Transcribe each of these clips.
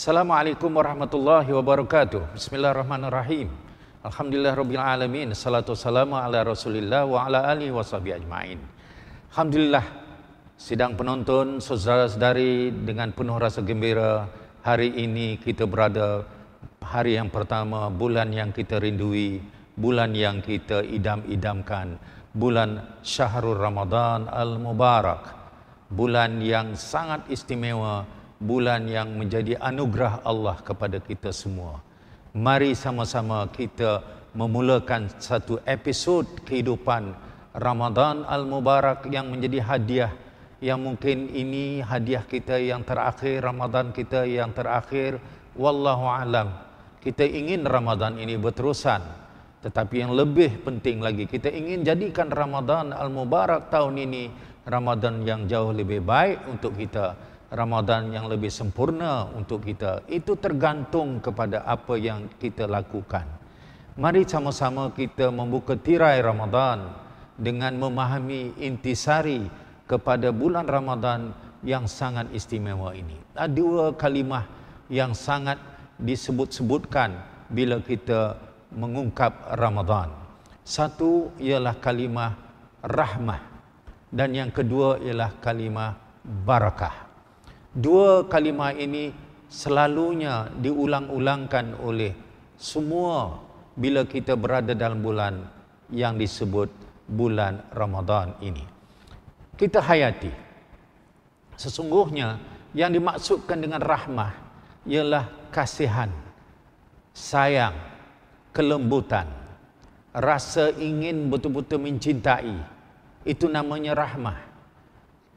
Assalamualaikum warahmatullahi wabarakatuh. Bismillahirrahmanirrahim. Alhamdulillahirabbil alamin. Salatu wassalamu ala Rasulillah wa ala alihi washabihi ajmain. Alhamdulillah, sidang penonton, saudara-saudari, dengan penuh rasa gembira hari ini kita berada hari yang pertama bulan yang kita rindui, bulan yang kita idam-idamkan, bulan Syahrul Ramadan Al-Mubarak, bulan yang sangat istimewa, bulan yang menjadi anugerah Allah kepada kita semua. Mari sama-sama kita memulakan satu episod kehidupan Ramadan Al-Mubarak yang menjadi hadiah, yang mungkin ini hadiah kita yang terakhir, Ramadan kita yang terakhir. Wallahu alam. Kita ingin Ramadan ini berterusan, tetapi yang lebih penting lagi, kita ingin jadikan Ramadan Al-Mubarak tahun ini Ramadan yang jauh lebih baik untuk kita, Ramadan yang lebih sempurna untuk kita. Itu tergantung kepada apa yang kita lakukan. Mari sama-sama kita membuka tirai Ramadan dengan memahami intisari kepada bulan Ramadan yang sangat istimewa ini. Ada dua kalimah yang sangat disebut-sebutkan bila kita mengungkap Ramadan. Satu ialah kalimah rahmah dan yang kedua ialah kalimah barakah. Dua kalimah ini selalunya diulang-ulangkan oleh semua bila kita berada dalam bulan yang disebut bulan Ramadan ini. Kita hayati, sesungguhnya yang dimaksudkan dengan rahmah ialah kasihan, sayang, kelembutan, rasa ingin betul-betul mencintai. Itu namanya rahmah.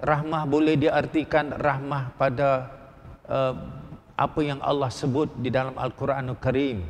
Rahmah boleh diartikan rahmah pada apa yang Allah sebut di dalam Al-Quranul Karim.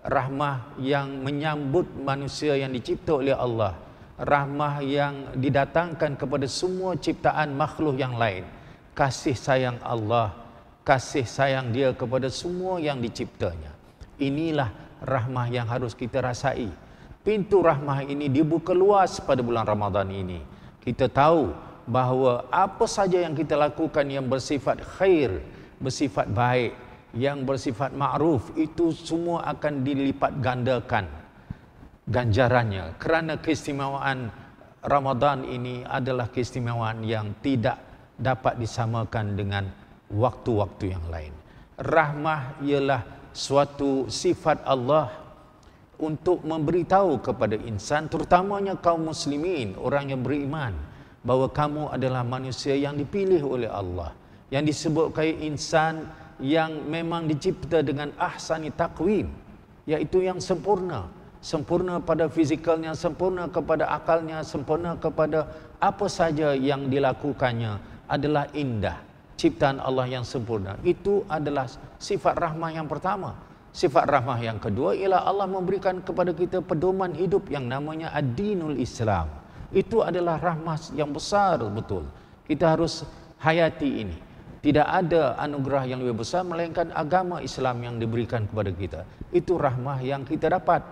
Rahmah yang menyambut manusia yang dicipta oleh Allah. Rahmah yang didatangkan kepada semua ciptaan makhluk yang lain. Kasih sayang Allah, kasih sayang Dia kepada semua yang diciptanya. Inilah rahmah yang harus kita rasai. Pintu rahmah ini dibuka luas pada bulan Ramadan ini. Kita tahu bahawa apa saja yang kita lakukan yang bersifat khair, bersifat baik, yang bersifat ma'ruf, itu semua akan dilipat gandakan ganjarannya. Kerana keistimewaan Ramadan ini adalah keistimewaan yang tidak dapat disamakan dengan waktu-waktu yang lain. Rahmah ialah suatu sifat Allah untuk memberitahu kepada insan, terutamanya kaum muslimin, orang yang beriman, bahawa kamu adalah manusia yang dipilih oleh Allah, yang disebutkan insan yang memang dicipta dengan ahsani taqwim, iaitu yang sempurna. Sempurna pada fizikalnya, sempurna kepada akalnya, sempurna kepada apa saja yang dilakukannya adalah indah. Ciptaan Allah yang sempurna. Itu adalah sifat rahmah yang pertama. Sifat rahmah yang kedua ialah Allah memberikan kepada kita pedoman hidup yang namanya ad-dinul Islam. Itu adalah rahmat yang besar betul. Kita harus hayati ini. Tidak ada anugerah yang lebih besar melainkan agama Islam yang diberikan kepada kita. Itu rahmah yang kita dapat.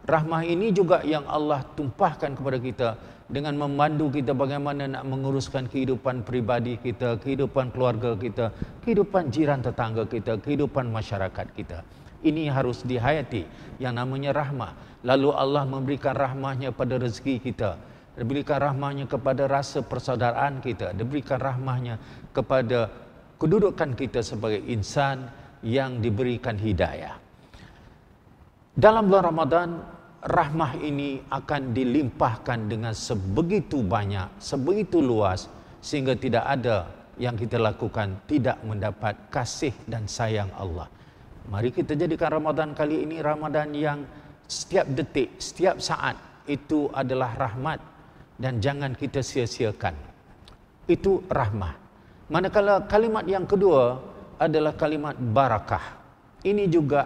Rahmah ini juga yang Allah tumpahkan kepada kita dengan memandu kita bagaimana nak menguruskan kehidupan pribadi kita, kehidupan keluarga kita, kehidupan jiran tetangga kita, kehidupan masyarakat kita. Ini harus dihayati yang namanya rahmah. Lalu Allah memberikan rahmahnya pada rezeki kita, diberikan rahmahnya kepada rasa persaudaraan kita, diberikan rahmahnya kepada kedudukan kita sebagai insan yang diberikan hidayah. Dalam bulan Ramadan, rahmah ini akan dilimpahkan dengan sebegitu banyak, sebegitu luas, sehingga tidak ada yang kita lakukan tidak mendapat kasih dan sayang Allah. Mari kita jadikan Ramadan kali ini Ramadan yang setiap detik, setiap saat itu adalah rahmat, dan jangan kita sia-siakan. Itu rahmah. Manakala kalimat yang kedua adalah kalimat barakah. Ini juga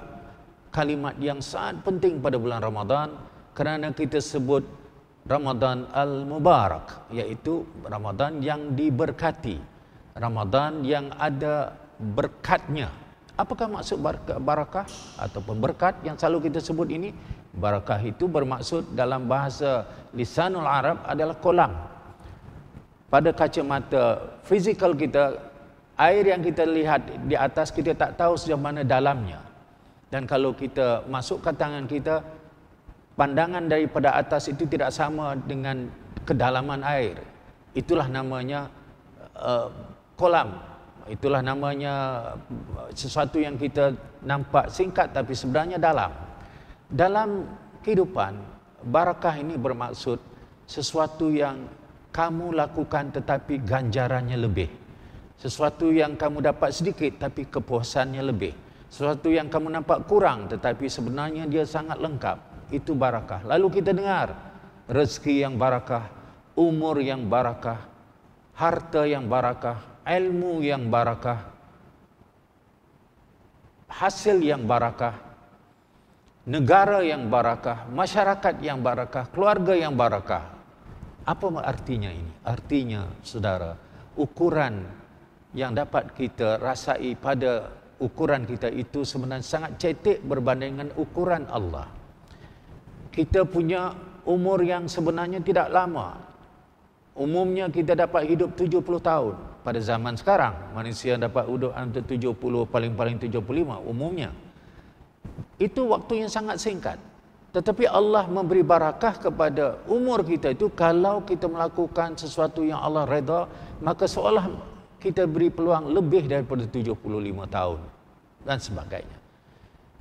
kalimat yang sangat penting pada bulan Ramadan, kerana kita sebut Ramadan Al-Mubarak, iaitu Ramadan yang diberkati, Ramadan yang ada berkatnya. Apakah maksud barakah ataupun berkat yang selalu kita sebut ini? Barakah itu bermaksud dalam bahasa lisanul Arab adalah kolam. Pada kacamata fizikal kita, Air yang kita lihat di atas, kita tak tahu sejauh mana dalamnya. Dan kalau kita masukkan tangan kita, pandangan daripada atas itu tidak sama dengan kedalaman air. Itulah namanya kolam. Itulah namanya sesuatu yang kita nampak singkat tapi sebenarnya dalam. Dalam kehidupan, barakah ini bermaksud sesuatu yang kamu lakukan tetapi ganjarannya lebih. Sesuatu yang kamu dapat sedikit tapi kepuasannya lebih. Sesuatu yang kamu nampak kurang tetapi sebenarnya dia sangat lengkap. Itu barakah. Lalu kita dengar rezeki yang barakah, umur yang barakah, harta yang barakah, ilmu yang barakah, hasil yang barakah, negara yang barakah, masyarakat yang barakah, keluarga yang barakah. Apa artinya ini? Artinya, saudara, ukuran yang dapat kita rasai pada ukuran kita itu sebenarnya sangat cetek berbanding dengan ukuran Allah. Kita punya umur yang sebenarnya tidak lama. Umumnya kita dapat hidup 70 tahun. Pada zaman sekarang, manusia dapat hidup antara 70, paling-paling 75 umumnya. Itu waktu yang sangat singkat. Tetapi Allah memberi barakah kepada umur kita itu kalau kita melakukan sesuatu yang Allah redha, maka seolah kita beri peluang lebih daripada 75 tahun dan sebagainya.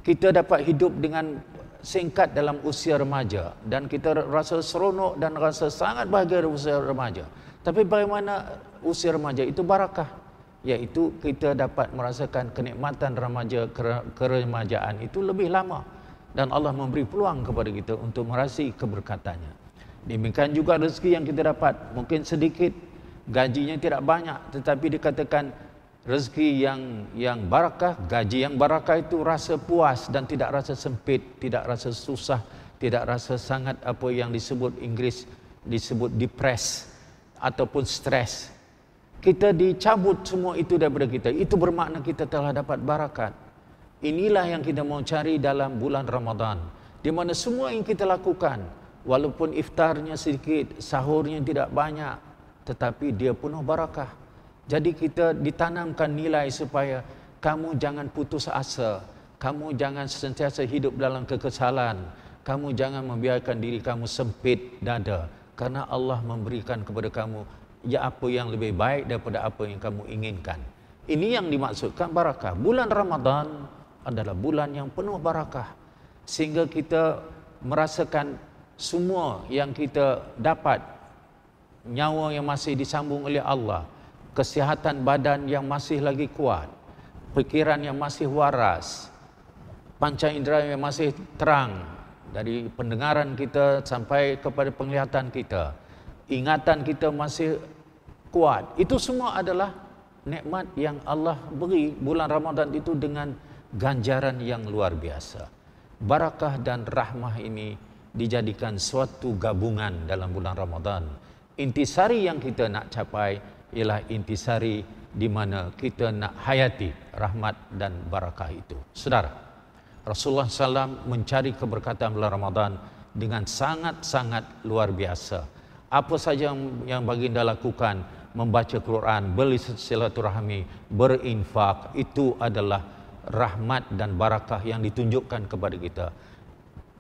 Kita dapat hidup dengan singkat dalam usia remaja dan kita rasa seronok dan rasa sangat bahagia dalam usia remaja. Tapi bagaimana usia remaja itu barakah? Iaitu kita dapat merasakan kenikmatan remaja, keremajaan itu lebih lama dan Allah memberi peluang kepada kita untuk merasai keberkatannya. Demikian juga rezeki yang kita dapat, mungkin sedikit, gajinya tidak banyak, tetapi dikatakan rezeki yang barakah, gaji yang barakah itu rasa puas dan tidak rasa sempit, tidak rasa susah, tidak rasa sangat apa yang disebut Inggeris disebut depress ataupun stres. Kita dicabut semua itu daripada kita. Itu bermakna kita telah dapat barakat. Inilah yang kita mau cari dalam bulan Ramadan, di mana semua yang kita lakukan, walaupun iftarnya sedikit, sahurnya tidak banyak, tetapi dia penuh barakah. Jadi kita ditanamkan nilai supaya kamu jangan putus asa, kamu jangan sentiasa hidup dalam kekesalan, kamu jangan membiarkan diri kamu sempit dada, karena Allah memberikan kepada kamu ya apa yang lebih baik daripada apa yang kamu inginkan. Ini yang dimaksudkan barakah. Bulan Ramadan adalah bulan yang penuh barakah, sehingga kita merasakan semua yang kita dapat, nyawa yang masih disambung oleh Allah, kesihatan badan yang masih lagi kuat, fikiran yang masih waras, panca indera yang masih terang, dari pendengaran kita sampai kepada penglihatan kita, ingatan kita masih kuat. Itu semua adalah nikmat yang Allah beri bulan Ramadan itu dengan ganjaran yang luar biasa. Barakah dan rahmah ini dijadikan suatu gabungan dalam bulan Ramadan. Intisari yang kita nak capai ialah intisari di mana kita nak hayati rahmat dan barakah itu. Saudara, Rasulullah SAW mencari keberkatan bulan Ramadan dengan sangat-sangat luar biasa. Apa saja yang baginda lakukan, membaca Quran, bersilaturahmi, berinfak, itu adalah rahmat dan barakah yang ditunjukkan kepada kita.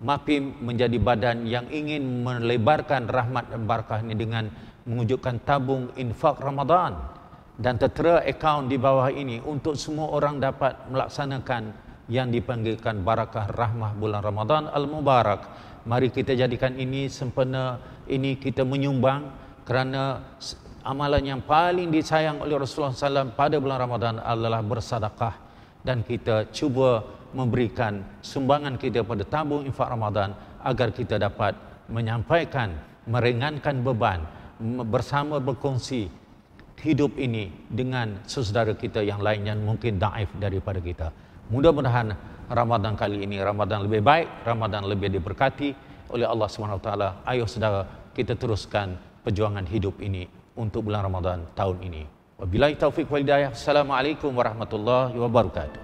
MAPIM menjadi badan yang ingin melebarkan rahmat dan barakah ini dengan mewujudkan tabung infak Ramadan, dan tertera akaun di bawah ini untuk semua orang dapat melaksanakan yang dipanggilkan barakah rahmah bulan Ramadan Al-Mubarak. Mari kita jadikan ini sempena, ini kita menyumbang, kerana amalan yang paling disayang oleh Rasulullah SAW pada bulan Ramadan adalah bersedekah, dan kita cuba memberikan sumbangan kita pada tabung infak Ramadan agar kita dapat menyampaikan, meringankan beban, bersama berkongsi hidup ini dengan saudara kita yang lain yang mungkin daif daripada kita. Mudah-mudahan Ramadan kali ini Ramadan lebih baik, Ramadan lebih diberkati oleh Allah SWT. Ayo saudara, kita teruskan perjuangan hidup ini untuk bulan Ramadan tahun ini. Wabillahi taufiq wal hidayah. Assalamualaikum warahmatullahi wabarakatuh.